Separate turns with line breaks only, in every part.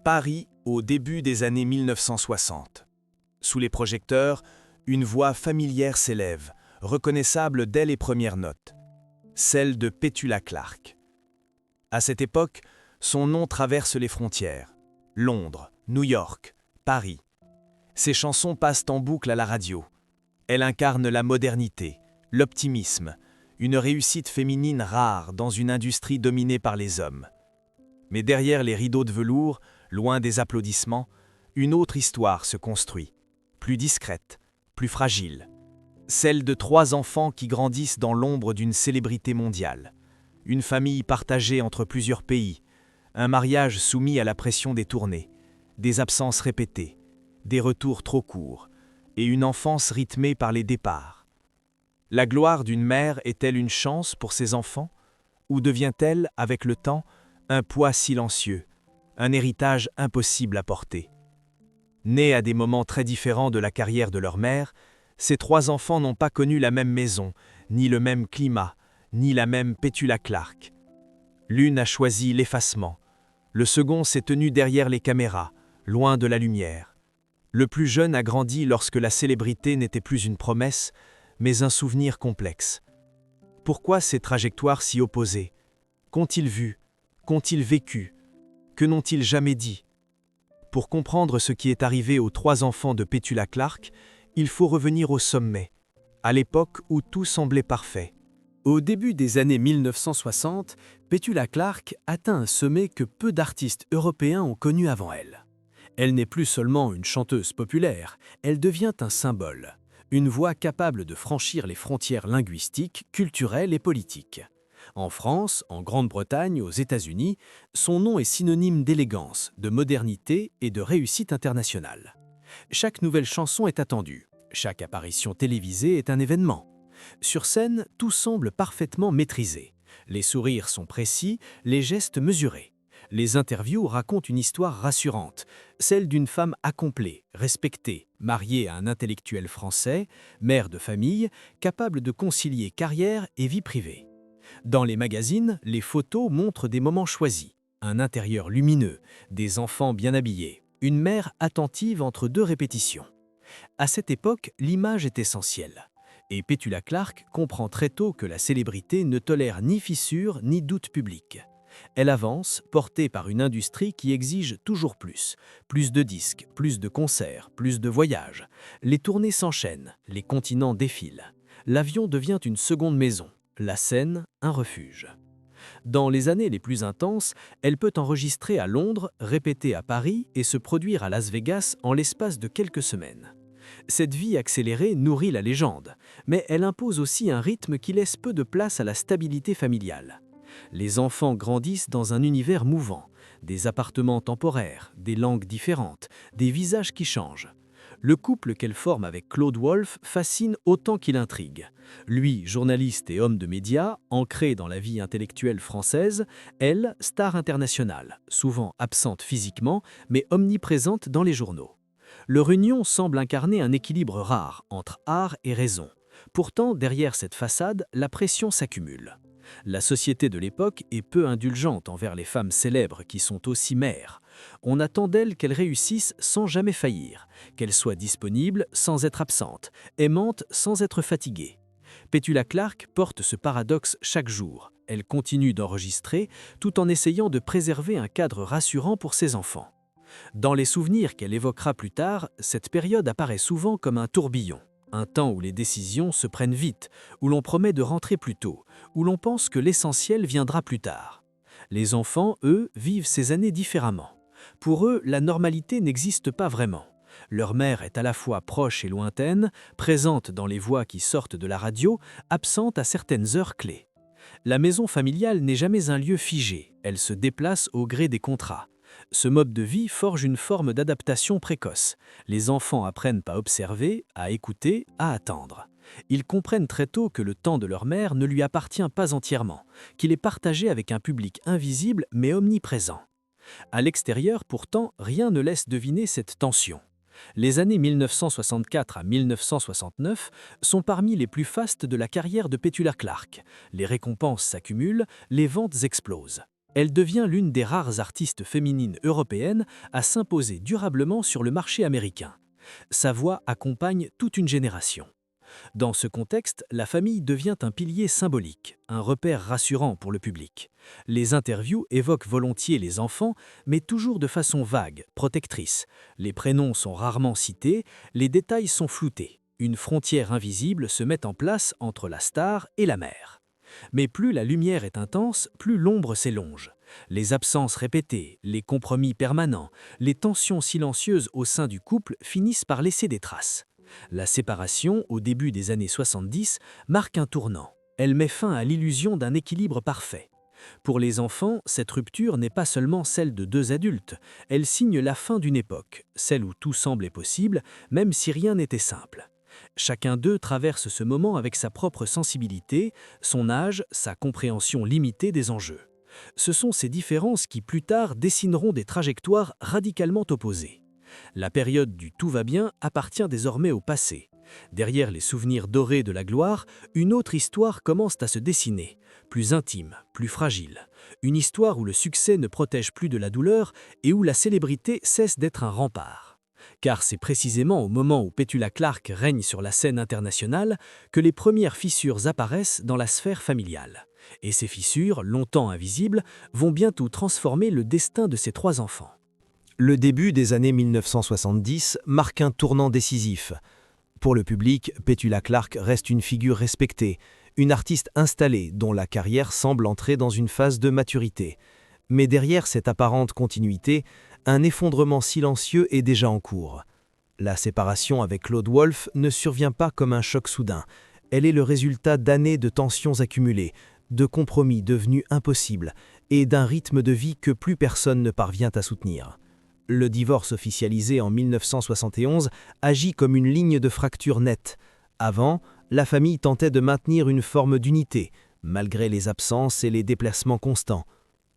Paris au début des années 1960. Sous les projecteurs, une voix familière s'élève, reconnaissable dès les premières notes. Celle de Petula Clark. À cette époque, son nom traverse les frontières. Londres, New York, Paris. Ses chansons passent en boucle à la radio. Elle incarne la modernité, l'optimisme, une réussite féminine rare dans une industrie dominée par les hommes. Mais derrière les rideaux de velours, loin des applaudissements, une autre histoire se construit, plus discrète, plus fragile. Celle de 3 enfants qui grandissent dans l'ombre d'une célébrité mondiale. Une famille partagée entre plusieurs pays, un mariage soumis à la pression des tournées, des absences répétées, des retours trop courts, et une enfance rythmée par les départs. La gloire d'une mère est-elle une chance pour ses enfants, ou devient-elle, avec le temps, un poids silencieux, un héritage impossible à porter? Nés à des moments très différents de la carrière de leur mère, ces 3 enfants n'ont pas connu la même maison, ni le même climat, ni la même Petula Clark. L'une a choisi l'effacement, le second s'est tenu derrière les caméras, loin de la lumière. Le plus jeune a grandi lorsque la célébrité n'était plus une promesse, mais un souvenir complexe. Pourquoi ces trajectoires si opposées? Qu'ont-ils vu? Qu'ont-ils vécu? Que n'ont-ils jamais dit? Pour comprendre ce qui est arrivé aux 3 enfants de Petula Clark, il faut revenir au sommet, à l'époque où tout semblait parfait.
Au début des années 1960, Petula Clark atteint un sommet que peu d'artistes européens ont connu avant elle. Elle n'est plus seulement une chanteuse populaire, elle devient un symbole, une voix capable de franchir les frontières linguistiques, culturelles et politiques. En France, en Grande-Bretagne, aux États-Unis, son nom est synonyme d'élégance, de modernité et de réussite internationale. Chaque nouvelle chanson est attendue, chaque apparition télévisée est un événement. Sur scène, tout semble parfaitement maîtrisé. Les sourires sont précis, les gestes mesurés. Les interviews racontent une histoire rassurante, celle d'une femme accomplie, respectée, mariée à un intellectuel français, mère de famille, capable de concilier carrière et vie privée. Dans les magazines, les photos montrent des moments choisis, un intérieur lumineux, des enfants bien habillés, une mère attentive entre 2 répétitions. À cette époque, l'image est essentielle. Et Petula Clark comprend très tôt que la célébrité ne tolère ni fissures ni doutes publics. Elle avance, portée par une industrie qui exige toujours plus. Plus de disques, plus de concerts, plus de voyages. Les tournées s'enchaînent, les continents défilent. L'avion devient une seconde maison, la scène un refuge. Dans les années les plus intenses, elle peut enregistrer à Londres, répéter à Paris et se produire à Las Vegas en l'espace de quelques semaines. Cette vie accélérée nourrit la légende, mais elle impose aussi un rythme qui laisse peu de place à la stabilité familiale. Les enfants grandissent dans un univers mouvant, des appartements temporaires, des langues différentes, des visages qui changent. Le couple qu'elle forme avec Claude Wolff fascine autant qu'il intrigue. Lui, journaliste et homme de médias, ancré dans la vie intellectuelle française, elle, star internationale, souvent absente physiquement, mais omniprésente dans les journaux. Leur union semble incarner un équilibre rare entre art et raison. Pourtant, derrière cette façade, la pression s'accumule. La société de l'époque est peu indulgente envers les femmes célèbres qui sont aussi mères. On attend d'elles qu'elles réussissent sans jamais faillir, qu'elles soient disponibles sans être absentes, aimantes sans être fatiguées. Petula Clark porte ce paradoxe chaque jour. Elle continue d'enregistrer tout en essayant de préserver un cadre rassurant pour ses enfants. Dans les souvenirs qu'elle évoquera plus tard, cette période apparaît souvent comme un tourbillon. Un temps où les décisions se prennent vite, où l'on promet de rentrer plus tôt, où l'on pense que l'essentiel viendra plus tard. Les enfants, eux, vivent ces années différemment. Pour eux, la normalité n'existe pas vraiment. Leur mère est à la fois proche et lointaine, présente dans les voix qui sortent de la radio, absente à certaines heures clés. La maison familiale n'est jamais un lieu figé, elle se déplace au gré des contrats. Ce mode de vie forge une forme d'adaptation précoce. Les enfants apprennent à observer, à écouter, à attendre. Ils comprennent très tôt que le temps de leur mère ne lui appartient pas entièrement, qu'il est partagé avec un public invisible mais omniprésent. À l'extérieur, pourtant, rien ne laisse deviner cette tension. Les années 1964 à 1969 sont parmi les plus fastes de la carrière de Petula Clark. Les récompenses s'accumulent, les ventes explosent. Elle devient l'une des rares artistes féminines européennes à s'imposer durablement sur le marché américain. Sa voix accompagne toute une génération. Dans ce contexte, la famille devient un pilier symbolique, un repère rassurant pour le public. Les interviews évoquent volontiers les enfants, mais toujours de façon vague, protectrice. Les prénoms sont rarement cités, les détails sont floutés. Une frontière invisible se met en place entre la star et la mère. Mais plus la lumière est intense, plus l'ombre s'élonge. Les absences répétées, les compromis permanents, les tensions silencieuses au sein du couple finissent par laisser des traces. La séparation, au début des années 70, marque un tournant. Elle met fin à l'illusion d'un équilibre parfait. Pour les enfants, cette rupture n'est pas seulement celle de deux adultes, elle signe la fin d'une époque, celle où tout semblait possible, même si rien n'était simple. Chacun d'eux traverse ce moment avec sa propre sensibilité, son âge, sa compréhension limitée des enjeux. Ce sont ces différences qui, plus tard, dessineront des trajectoires radicalement opposées. La période du « tout va bien » appartient désormais au passé. Derrière les souvenirs dorés de la gloire, une autre histoire commence à se dessiner, plus intime, plus fragile. Une histoire où le succès ne protège plus de la douleur et où la célébrité cesse d'être un rempart. Car c'est précisément au moment où Petula Clark règne sur la scène internationale que les premières fissures apparaissent dans la sphère familiale. Et ces fissures, longtemps invisibles, vont bientôt transformer le destin de ses trois enfants.
Le début des années 1970 marque un tournant décisif. Pour le public, Petula Clark reste une figure respectée, une artiste installée dont la carrière semble entrer dans une phase de maturité. Mais derrière cette apparente continuité, un effondrement silencieux est déjà en cours. La séparation avec Claude Wolff ne survient pas comme un choc soudain. Elle est le résultat d'années de tensions accumulées, de compromis devenus impossibles et d'un rythme de vie que plus personne ne parvient à soutenir. Le divorce officialisé en 1971 agit comme une ligne de fracture nette. Avant, la famille tentait de maintenir une forme d'unité, malgré les absences et les déplacements constants.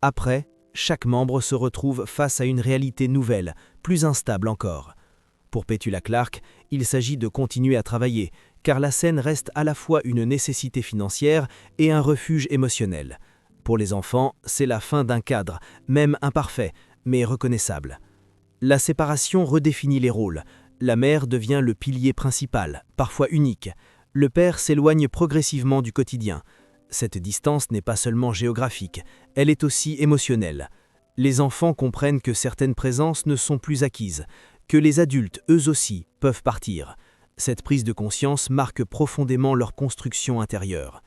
Après, chaque membre se retrouve face à une réalité nouvelle, plus instable encore. Pour Petula Clark, il s'agit de continuer à travailler, car la scène reste à la fois une nécessité financière et un refuge émotionnel. Pour les enfants, c'est la fin d'un cadre, même imparfait, mais reconnaissable. La séparation redéfinit les rôles. La mère devient le pilier principal, parfois unique. Le père s'éloigne progressivement du quotidien. Cette distance n'est pas seulement géographique, elle est aussi émotionnelle. Les enfants comprennent que certaines présences ne sont plus acquises, que les adultes, eux aussi, peuvent partir. Cette prise de conscience marque profondément leur construction intérieure.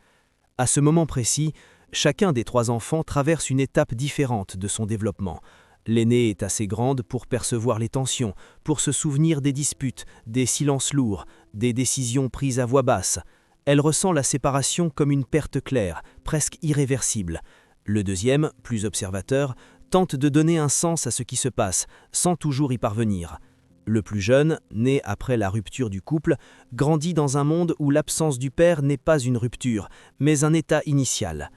À ce moment précis, chacun des trois enfants traverse une étape différente de son développement. L'aînée est assez grande pour percevoir les tensions, pour se souvenir des disputes, des silences lourds, des décisions prises à voix basse. Elle ressent la séparation comme une perte claire, presque irréversible. Le deuxième, plus observateur, tente de donner un sens à ce qui se passe, sans toujours y parvenir. Le plus jeune, né après la rupture du couple, grandit dans un monde où l'absence du père n'est pas une rupture, mais un état initial.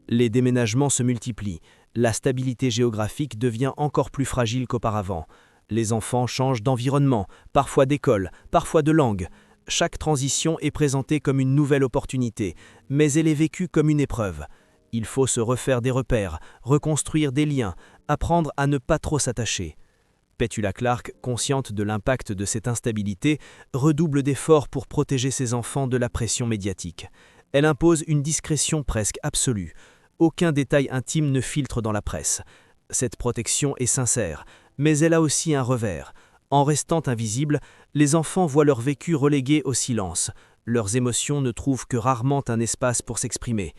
Les déménagements se multiplient. La stabilité géographique devient encore plus fragile qu'auparavant. Les enfants changent d'environnement, parfois d'école, parfois de langue. Chaque transition est présentée comme une nouvelle opportunité, mais elle est vécue comme une épreuve. Il faut se refaire des repères, reconstruire des liens, apprendre à ne pas trop s'attacher. Petula Clark, consciente de l'impact de cette instabilité, redouble d'efforts pour protéger ses enfants de la pression médiatique. Elle impose une discrétion presque absolue. Aucun détail intime ne filtre dans la presse. Cette protection est sincère, mais elle a aussi un revers. En restant invisibles, les enfants voient leur vécu relégué au silence. Leurs émotions ne trouvent que rarement un espace pour s'exprimer.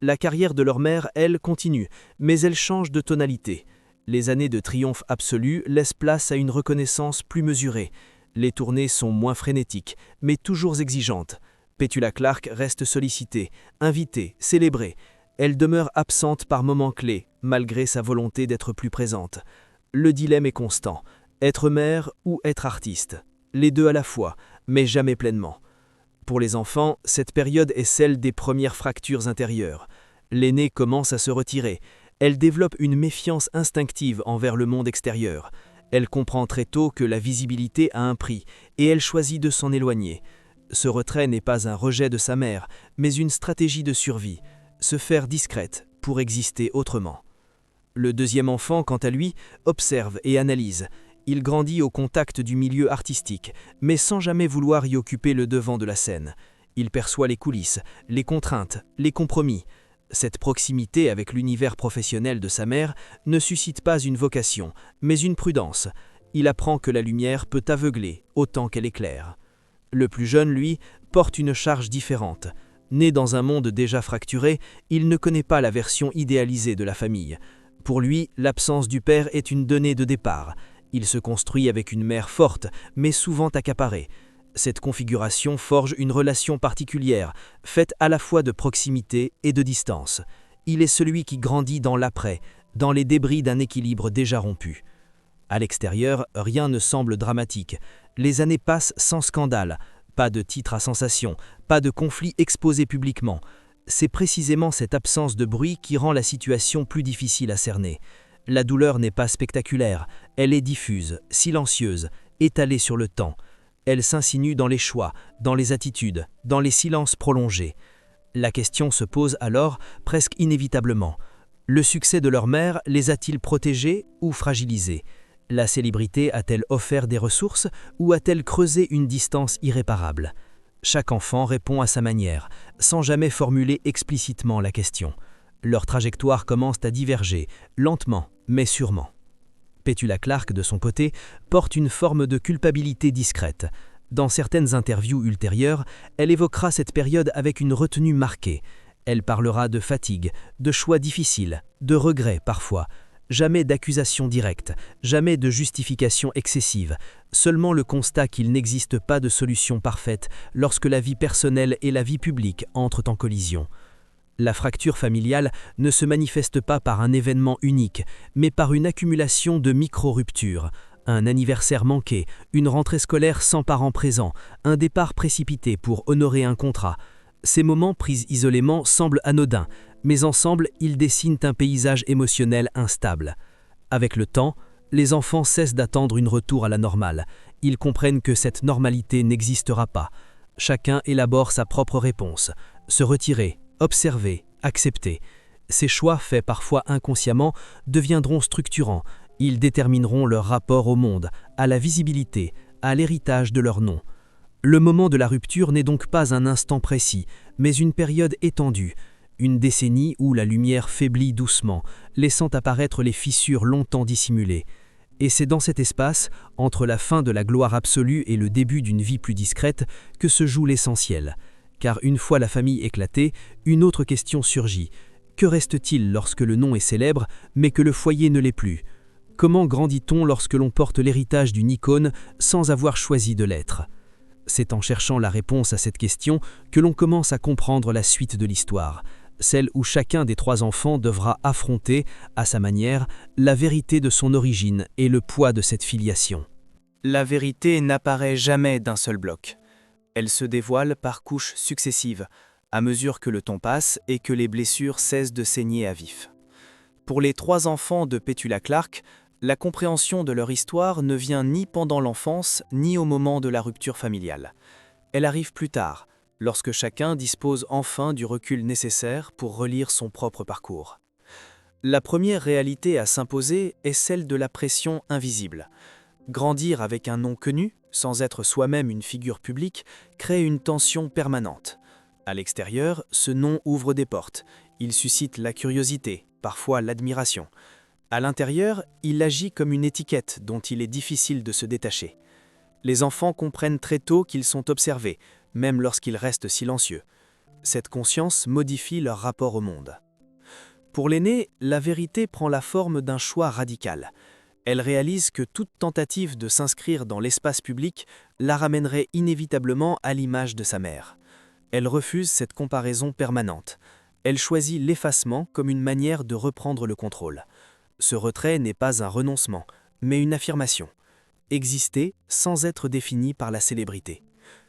La carrière de leur mère, elle, continue, mais elle change de tonalité. Les années de triomphe absolu laissent place à une reconnaissance plus mesurée. Les tournées sont moins frénétiques, mais toujours exigeantes. Petula Clark reste sollicitée, invitée, célébrée. Elle demeure absente par moments clés, malgré sa volonté d'être plus présente. Le dilemme est constant, être mère ou être artiste. Les deux à la fois, mais jamais pleinement. Pour les enfants, cette période est celle des premières fractures intérieures. L'aînée commence à se retirer. Elle développe une méfiance instinctive envers le monde extérieur. Elle comprend très tôt que la visibilité a un prix, et elle choisit de s'en éloigner. Ce retrait n'est pas un rejet de sa mère, mais une stratégie de survie. Se faire discrète pour exister autrement.
Le deuxième enfant, quant à lui, observe et analyse. Il grandit au contact du milieu artistique, mais sans jamais vouloir y occuper le devant de la scène. Il perçoit les coulisses, les contraintes, les compromis. Cette proximité avec l'univers professionnel de sa mère ne suscite pas une vocation, mais une prudence. Il apprend que la lumière peut aveugler autant qu'elle éclaire. Le plus jeune, lui, porte une charge différente. Né dans un monde déjà fracturé, il ne connaît pas la version idéalisée de la famille. Pour lui, l'absence du père est une donnée de départ. Il se construit avec une mère forte, mais souvent accaparée. Cette configuration forge une relation particulière, faite à la fois de proximité et de distance. Il est celui qui grandit dans l'après, dans les débris d'un équilibre déjà rompu. À l'extérieur, rien ne semble dramatique. Les années passent sans scandale. Pas de titre à sensation, pas de conflit exposé publiquement. C'est précisément cette absence de bruit qui rend la situation plus difficile à cerner. La douleur n'est pas spectaculaire, elle est diffuse, silencieuse, étalée sur le temps. Elle s'insinue dans les choix, dans les attitudes, dans les silences prolongés. La question se pose alors, presque inévitablement. Le succès de leur mère les a-t-il protégés ou fragilisés ? La célébrité a-t-elle offert des ressources ou a-t-elle creusé une distance irréparable ? Chaque enfant répond à sa manière, sans jamais formuler explicitement la question. Leurs trajectoires commencent à diverger, lentement, mais sûrement. Petula Clark, de son côté, porte une forme de culpabilité discrète. Dans certaines interviews ultérieures, elle évoquera cette période avec une retenue marquée. Elle parlera de fatigue, de choix difficiles, de regrets parfois. Jamais d'accusation directe, jamais de justification excessive, seulement le constat qu'il n'existe pas de solution parfaite lorsque la vie personnelle et la vie publique entrent en collision. La fracture familiale ne se manifeste pas par un événement unique, mais par une accumulation de micro-ruptures. Un anniversaire manqué, une rentrée scolaire sans parents présents, un départ précipité pour honorer un contrat. Ces moments pris isolément semblent anodins, mais ensemble, ils dessinent un paysage émotionnel instable. Avec le temps, les enfants cessent d'attendre une retour à la normale. Ils comprennent que cette normalité n'existera pas. Chacun élabore sa propre réponse. Se retirer, observer, accepter. Ces choix, faits parfois inconsciemment, deviendront structurants. Ils détermineront leur rapport au monde, à la visibilité, à l'héritage de leur nom. Le moment de la rupture n'est donc pas un instant précis, mais une période étendue. Une décennie où la lumière faiblit doucement, laissant apparaître les fissures longtemps dissimulées. Et c'est dans cet espace, entre la fin de la gloire absolue et le début d'une vie plus discrète, que se joue l'essentiel. Car une fois la famille éclatée, une autre question surgit. Que reste-t-il lorsque le nom est célèbre, mais que le foyer ne l'est plus ? Comment grandit-on lorsque l'on porte l'héritage d'une icône sans avoir choisi de l'être ? C'est en cherchant la réponse à cette question que l'on commence à comprendre la suite de l'histoire. Celle où chacun des trois enfants devra affronter, à sa manière, la vérité de son origine et le poids de cette filiation.
La vérité n'apparaît jamais d'un seul bloc. Elle se dévoile par couches successives, à mesure que le temps passe et que les blessures cessent de saigner à vif. Pour les trois enfants de Petula Clark, la compréhension de leur histoire ne vient ni pendant l'enfance, ni au moment de la rupture familiale. Elle arrive plus tard, lorsque chacun dispose enfin du recul nécessaire pour relire son propre parcours. La première réalité à s'imposer est celle de la pression invisible. Grandir avec un nom connu, sans être soi-même une figure publique, crée une tension permanente. À l'extérieur, ce nom ouvre des portes. Il suscite la curiosité, parfois l'admiration. À l'intérieur, il agit comme une étiquette dont il est difficile de se détacher. Les enfants comprennent très tôt qu'ils sont observés, même lorsqu'ils restent silencieux. Cette conscience modifie leur rapport au monde. Pour l'aîné, la vérité prend la forme d'un choix radical. Elle réalise que toute tentative de s'inscrire dans l'espace public la ramènerait inévitablement à l'image de sa mère. Elle refuse cette comparaison permanente. Elle choisit l'effacement comme une manière de reprendre le contrôle. Ce retrait n'est pas un renoncement, mais une affirmation. Exister sans être défini par la célébrité.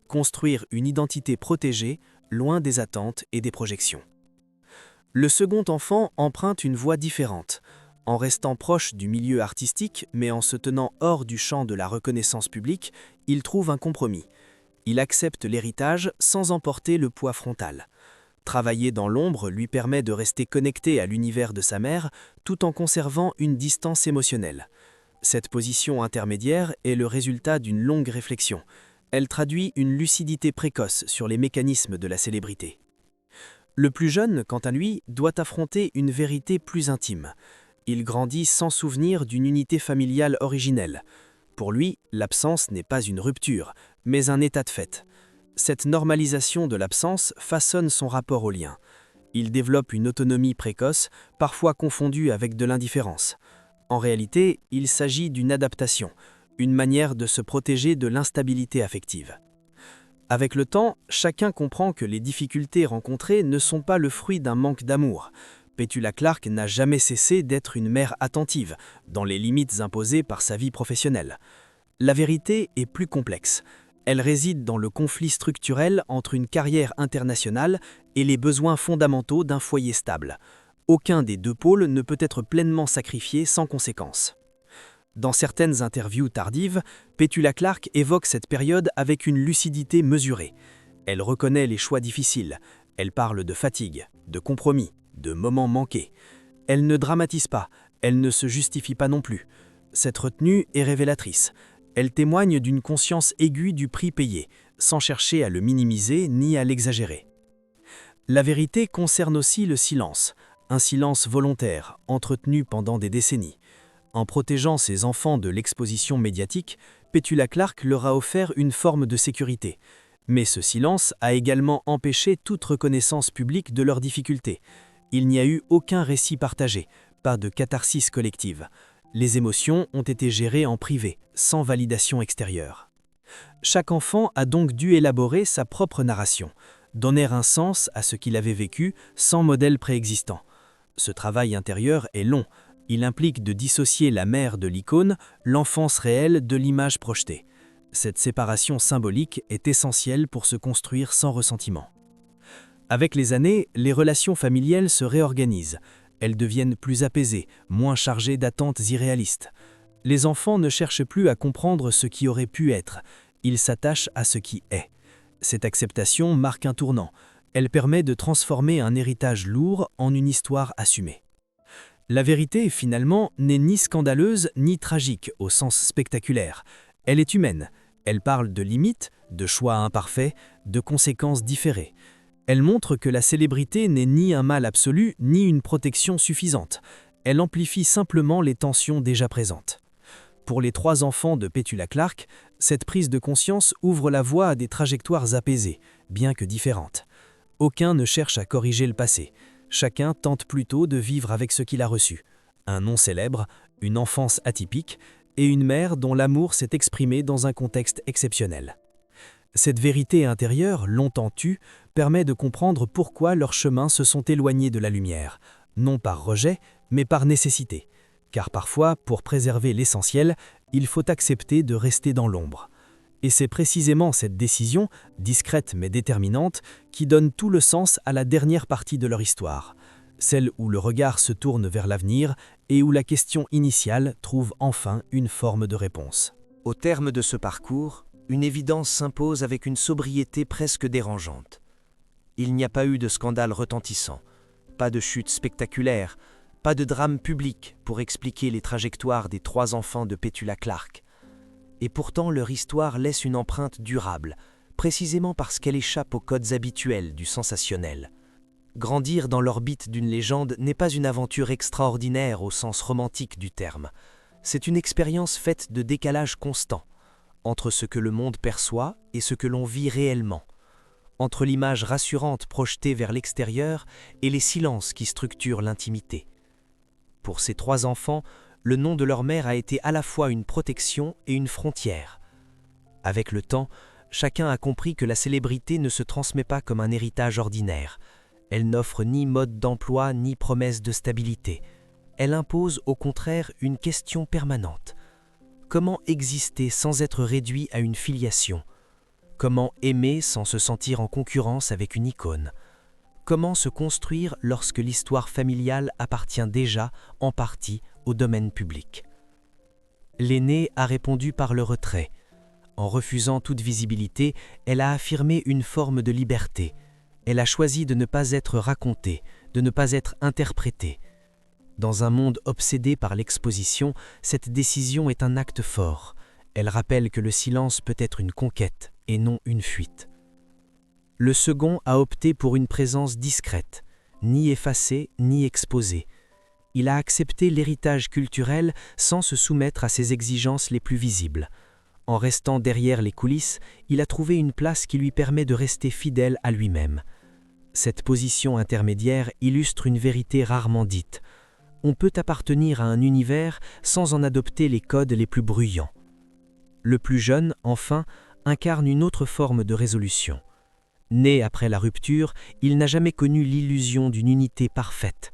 Construire une identité protégée, loin des attentes et des projections. Le second enfant emprunte une voie différente. En restant proche du milieu artistique, mais en se tenant hors du champ de la reconnaissance publique, il trouve un compromis. Il accepte l'héritage sans en porter le poids frontal.
Travailler dans l'ombre lui permet de rester connecté à l'univers de sa mère tout en conservant une distance émotionnelle. Cette position intermédiaire est le résultat d'une longue réflexion. Elle traduit une lucidité précoce sur les mécanismes de la célébrité. Le plus jeune, quant à lui, doit affronter une vérité plus intime. Il grandit sans souvenir d'une unité familiale originelle. Pour lui, l'absence n'est pas une rupture, mais un état de fait. Cette normalisation de l'absence façonne son rapport au lien. Il développe une autonomie précoce, parfois confondue avec de l'indifférence. En réalité, il s'agit d'une adaptation, une manière de se protéger de l'instabilité affective. Avec le temps, chacun comprend que les difficultés rencontrées ne sont pas le fruit d'un manque d'amour. Petula Clark n'a jamais cessé d'être une mère attentive, dans les limites imposées par sa vie professionnelle. La vérité est plus complexe. Elle réside dans le conflit structurel entre une carrière internationale et les besoins fondamentaux d'un foyer stable. Aucun des deux pôles ne peut être pleinement sacrifié sans conséquence. Dans certaines interviews tardives, Petula Clark évoque cette période avec une lucidité mesurée. Elle reconnaît les choix difficiles. Elle parle de fatigue, de compromis, de moments manqués. Elle ne dramatise pas, elle ne se justifie pas non plus. Cette retenue est révélatrice. Elle témoigne d'une conscience aiguë du prix payé, sans chercher à le minimiser ni à l'exagérer. La vérité concerne aussi le silence, un silence volontaire, entretenu pendant des décennies. En protégeant ses enfants de l'exposition médiatique, Petula Clark leur a offert une forme de sécurité. Mais ce silence a également empêché toute reconnaissance publique de leurs difficultés. Il n'y a eu aucun récit partagé, pas de catharsis collective. Les émotions ont été gérées en privé, sans validation extérieure. Chaque enfant a donc dû élaborer sa propre narration, donner un sens à ce qu'il avait vécu sans modèle préexistant. Ce travail intérieur est long. Il implique de dissocier la mère de l'icône, l'enfance réelle de l'image projetée. Cette séparation symbolique est essentielle pour se construire sans ressentiment. Avec les années, les relations familiales se réorganisent. Elles deviennent plus apaisées, moins chargées d'attentes irréalistes. Les enfants ne cherchent plus à comprendre ce qui aurait pu être. Ils s'attachent à ce qui est. Cette acceptation marque un tournant. Elle permet de transformer un héritage lourd en une histoire assumée. La vérité, finalement, n'est ni scandaleuse ni tragique au sens spectaculaire. Elle est humaine. Elle parle de limites, de choix imparfaits, de conséquences différées. Elle montre que la célébrité n'est ni un mal absolu, ni une protection suffisante. Elle amplifie simplement les tensions déjà présentes. Pour les 3 enfants de Petula Clark, cette prise de conscience ouvre la voie à des trajectoires apaisées, bien que différentes. Aucun ne cherche à corriger le passé. Chacun tente plutôt de vivre avec ce qu'il a reçu. Un nom célèbre, une enfance atypique et une mère dont l'amour s'est exprimé dans un contexte exceptionnel. Cette vérité intérieure, longtemps tue, permet de comprendre pourquoi leurs chemins se sont éloignés de la lumière, non par rejet, mais par nécessité. Car parfois, pour préserver l'essentiel, il faut accepter de rester dans l'ombre. Et c'est précisément cette décision, discrète mais déterminante, qui donne tout le sens à la dernière partie de leur histoire, celle où le regard se tourne vers l'avenir et où la question initiale trouve enfin une forme de réponse.
Au terme de ce parcours, une évidence s'impose avec une sobriété presque dérangeante. Il n'y a pas eu de scandale retentissant, pas de chute spectaculaire, pas de drame public pour expliquer les trajectoires des 3 enfants de Petula Clark. Et pourtant leur histoire laisse une empreinte durable, précisément parce qu'elle échappe aux codes habituels du sensationnel. Grandir dans l'orbite d'une légende n'est pas une aventure extraordinaire au sens romantique du terme. C'est une expérience faite de décalage constant, entre ce que le monde perçoit et ce que l'on vit réellement, entre l'image rassurante projetée vers l'extérieur et les silences qui structurent l'intimité. Pour ces 3 enfants, le nom de leur mère a été à la fois une protection et une frontière. Avec le temps, chacun a compris que la célébrité ne se transmet pas comme un héritage ordinaire. Elle n'offre ni mode d'emploi ni promesse de stabilité. Elle impose au contraire une question permanente. Comment exister sans être réduit à une filiation? Comment aimer sans se sentir en concurrence avec une icône? Comment se construire lorsque l'histoire familiale appartient déjà, en partie, au domaine public? L'aînée a répondu par le retrait. En refusant toute visibilité, elle a affirmé une forme de liberté,
Elle a choisi de ne pas être racontée, de ne pas être interprétée. Dans un monde obsédé par l'exposition, cette décision est un acte fort. Elle rappelle que le silence peut être une conquête et non une fuite. Le second a opté pour une présence discrète, ni effacée ni exposée. Il a accepté l'héritage culturel sans se soumettre à ses exigences les plus visibles. En restant derrière les coulisses, il a trouvé une place qui lui permet de rester fidèle à lui-même. Cette position intermédiaire illustre une vérité rarement dite. On peut appartenir à un univers sans en adopter les codes les plus bruyants. Le plus jeune, enfin, incarne une autre forme de résolution. Né après la rupture, il n'a jamais connu l'illusion d'une unité parfaite.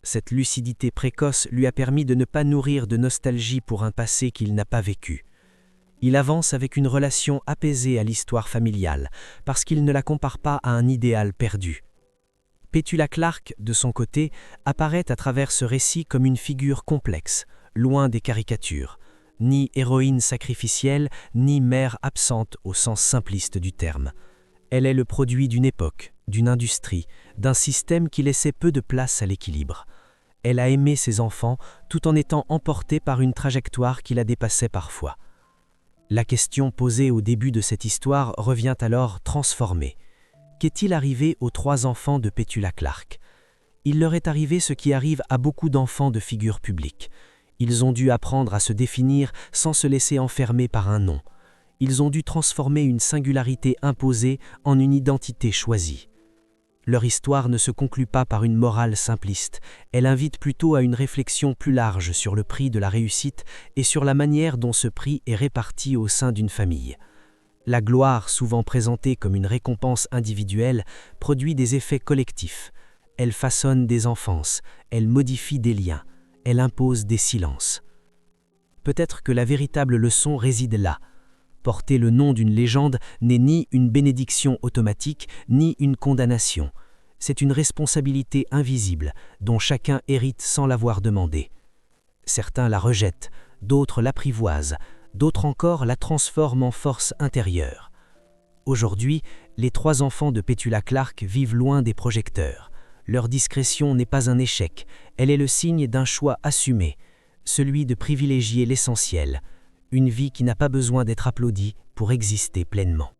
Cette lucidité précoce lui a permis de ne pas nourrir de nostalgie pour un passé qu'il n'a pas vécu. Il avance avec une relation apaisée à l'histoire familiale, parce qu'il ne la compare pas à un idéal perdu. Petula Clark, de son côté, apparaît à travers ce récit comme une figure complexe, loin des caricatures. Ni héroïne sacrificielle, ni mère absente au sens simpliste du terme. Elle est le produit d'une époque, d'une industrie, d'un système qui laissait peu de place à l'équilibre. Elle a aimé ses enfants tout en étant emportée par une trajectoire qui la dépassait parfois. La question posée au début de cette histoire revient alors transformée. Qu'est-il arrivé aux 3 enfants de Petula Clark? Il leur est arrivé ce qui arrive à beaucoup d'enfants de figures publiques. Ils ont dû apprendre à se définir sans se laisser enfermer par un nom. Ils ont dû transformer une singularité imposée en une identité choisie. Leur histoire ne se conclut pas par une morale simpliste, elle invite plutôt à une réflexion plus large sur le prix de la réussite et sur la manière dont ce prix est réparti au sein d'une famille. La gloire, souvent présentée comme une récompense individuelle, produit des effets collectifs. Elle façonne des enfances, elle modifie des liens, elle impose des silences. Peut-être que la véritable leçon réside là. Porter le nom d'une légende n'est ni une bénédiction automatique, ni une condamnation. C'est une responsabilité invisible, dont chacun hérite sans l'avoir demandé. Certains la rejettent, d'autres l'apprivoisent, d'autres encore la transforment en force intérieure. Aujourd'hui, les 3 enfants de Petula Clark vivent loin des projecteurs. Leur discrétion n'est pas un échec, elle est le signe d'un choix assumé, celui de privilégier l'essentiel, une vie qui n'a pas besoin d'être applaudie pour exister pleinement.